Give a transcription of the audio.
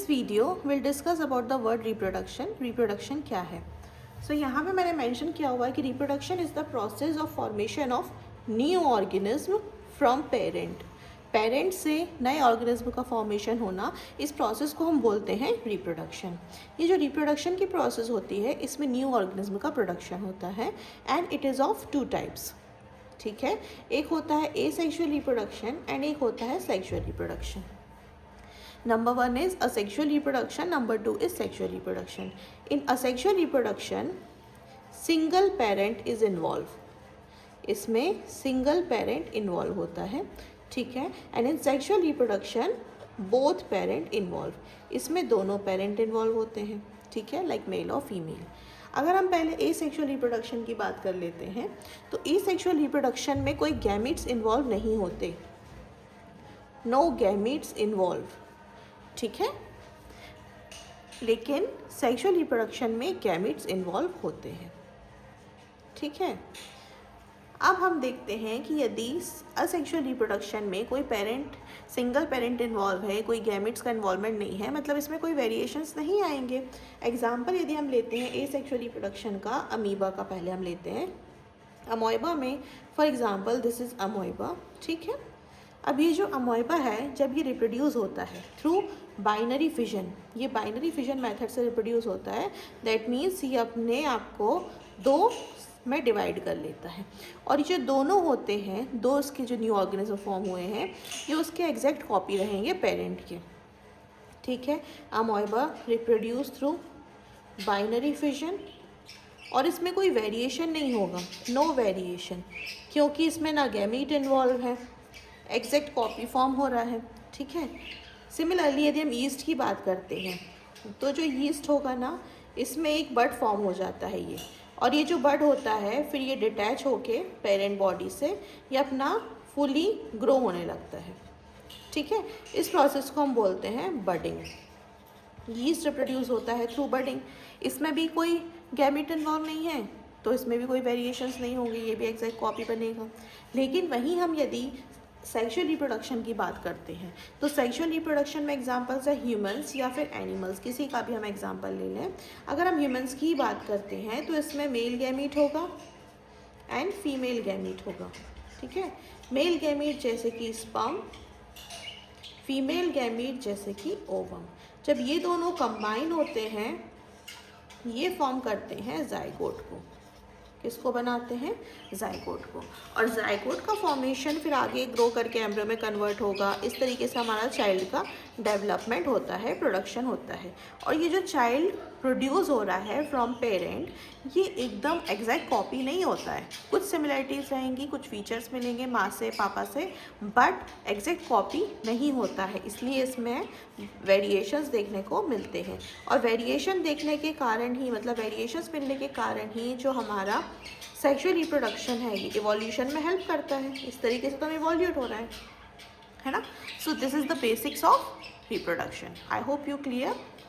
Video will discuss about the word reproduction. Reproduction क्या है? सो यहाँ पे मैंने मेंशन किया हुआ है कि reproduction is the process of formation of new organism from parent. Parent से नए ऑर्गेनिज्म का फॉर्मेशन होना, इस प्रोसेस को हम बोलते हैं रिप्रोडक्शन। ये जो रिप्रोडक्शन की प्रोसेस होती है, इसमें न्यू ऑर्गेनिज्म का प्रोडक्शन होता है and it is of two types. ठीक है, एक होता है एसेक्सुअल रिप्रोडक्शन एंड एक होता है sexual reproduction. Number one is asexual reproduction, number two is sexual reproduction. In asexual reproduction, single parent is involved. इसमें single parent involve होता है, ठीक है. And in sexual reproduction, both parent involve. इसमें दोनों parent involve होते हैं, ठीक है, like male और female. अगर हम पहले एसेक्सुअल रिप्रोडक्शन की बात कर लेते हैं, तो एसेक्सुअल रिप्रोडक्शन में कोई गैमीट्स इन्वॉल्व नहीं होते. नो गैमीट्स इन्वॉल्व, ठीक है. लेकिन सेक्सुअल रिप्रोडक्शन में गैमीट्स इन्वॉल्व होते हैं, ठीक है. अब हम देखते हैं कि यदि असेक्सुअल रिप्रोडक्शन में कोई पेरेंट, सिंगल पेरेंट इन्वॉल्व है, कोई गैमीट्स का इन्वॉल्वमेंट नहीं है, मतलब इसमें कोई वेरिएशंस नहीं आएंगे. एग्जाम्पल यदि हम लेते हैं एसेक्सुअल रिप्रोडक्शन का, अमीबा का पहले हम लेते हैं. अमोइबा में फॉर एग्जाम्पल दिस इज़ अमोइबा, ठीक है. अब ये जो अमोइबा है, जब ये रिप्रोड्यूस होता है थ्रू बाइनरी फिजन, ये बाइनरी फिजन मेथड से रिप्रोड्यूस होता है. दैट मीन्स ये अपने आप को दो में डिवाइड कर लेता है, और ये जो दोनों होते हैं, दो इसके जो न्यू ऑर्गेनिज्म फॉर्म हुए हैं, ये उसके एग्जैक्ट कॉपी रहेंगे पेरेंट के, ठीक है. अमोइबा रिप्रोड्यूस थ्रू बाइनरी फिजन, और इसमें कोई वेरिएशन नहीं होगा, नो वेरिएशन, क्योंकि इसमें ना गैमीट इन्वॉल्व है, एग्जैक्ट कॉपी फॉर्म हो रहा है, ठीक है. सिमिलरली यदि हम ईस्ट की बात करते हैं, तो जो ईस्ट होगा ना, इसमें एक बड फॉर्म हो जाता है ये, और ये जो बड होता है फिर ये डिटैच होके पेरेंट बॉडी से ये अपना फुली ग्रो होने लगता है, ठीक है. इस प्रोसेस को हम बोलते हैं बडिंग. ईस्ट रिप्रोड्यूस होता है थ्रू बडिंग. इसमें भी कोई गैमीट इन्वॉल्व नहीं है, तो इसमें भी कोई वेरिएशंस नहीं होंगे, ये भी एग्जैक्ट कॉपी बनेगा. लेकिन वहीं हम यदि सेक्सुअल रिप्रोडक्शन की बात करते हैं, तो सेक्सुअल रिप्रोडक्शन में एग्जांपल्स है ह्यूमंस या फिर एनिमल्स, किसी का भी हम एग्जांपल ले लें. अगर हम ह्यूमंस की बात करते हैं, तो इसमें मेल गैमीट होगा एंड फीमेल गैमीट होगा, ठीक है. मेल गैमीट जैसे कि स्पर्म, फीमेल गैमीट जैसे कि ओवम. जब ये दोनों कंबाइन होते हैं, ये फॉर्म करते हैं जाइगोट को. किसको बनाते हैं? जाइगोट को. और जाइगोट का फॉर्मेशन फिर आगे ग्रो करके एम्ब्रियो में कन्वर्ट होगा. इस तरीके से हमारा चाइल्ड का डेवलपमेंट होता है, प्रोडक्शन होता है. और ये जो चाइल्ड प्रोड्यूस हो रहा है फ्रॉम पेरेंट, ये एकदम एग्जैक्ट कॉपी नहीं होता है. कुछ सिमिलरिटीज़ रहेंगी, कुछ फीचर्स मिलेंगे माँ से, पापा से, बट एग्जैक्ट कॉपी नहीं होता है. इसलिए इसमें वेरिएशंस देखने को मिलते हैं, और वेरिएशन देखने के कारण ही, मतलब वेरिएशंस मिलने के कारण ही जो हमारा सेक्सुअल रिप्रोडक्शन है, ये इवोल्यूशन में हेल्प करता है. इस तरीके से तो हम इवोल्यूट हो रहा है ना. So this is the basics of reproduction. I hope you clear.